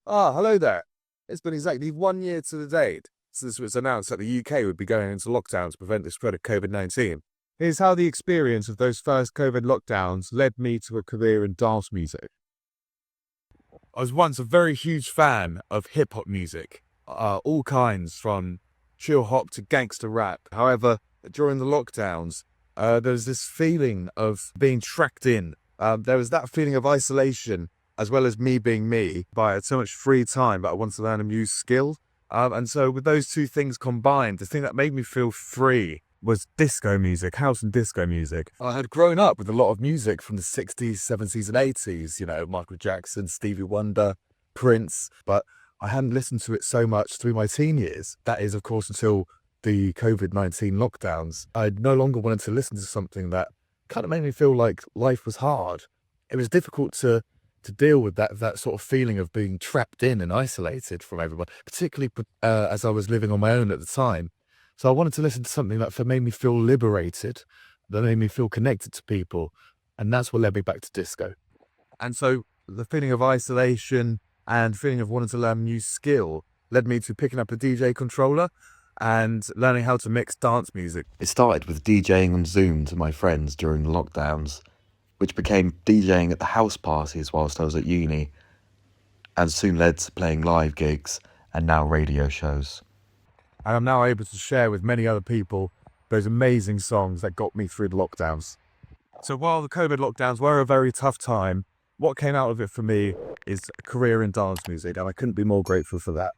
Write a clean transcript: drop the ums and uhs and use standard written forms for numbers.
Hello there. It's been exactly 1 year to the date since it was announced that the UK would be going into lockdown to prevent the spread of COVID-19. Here's how the experience of those first COVID lockdowns led me to a career in dance music. I was once a very huge fan of hip hop music, all kinds from chill hop to gangster rap. However, during the lockdowns, there was this feeling of being tracked in. There was that feeling of isolation, as well as me being me. I had so much free time, but I wanted to learn a new skill. And so with those two things combined, the thing that made me feel free was disco music, house and disco music. I had grown up with a lot of music from the 60s, 70s, and 80s, Michael Jackson, Stevie Wonder, Prince, but I hadn't listened to it so much through my teen years. That is, of course, until the COVID-19 lockdowns. I no longer wanted to listen to something that kind of made me feel like life was hard. It was difficult to deal with that sort of feeling of being trapped in and isolated from everyone, particularly as I was living on my own at the time. So I wanted to listen to something that made me feel liberated, that made me feel connected to people. And that's what led me back to disco. And so the feeling of isolation and feeling of wanting to learn a new skill led me to picking up a DJ controller and learning how to mix dance music. It started with DJing on Zoom to my friends during the lockdowns, which became DJing at the house parties whilst I was at uni, and soon led to playing live gigs and now radio shows. And I'm now able to share with many other people those amazing songs that got me through the lockdowns. So while the COVID lockdowns were a very tough time, what came out of it for me is a career in dance music, and I couldn't be more grateful for that.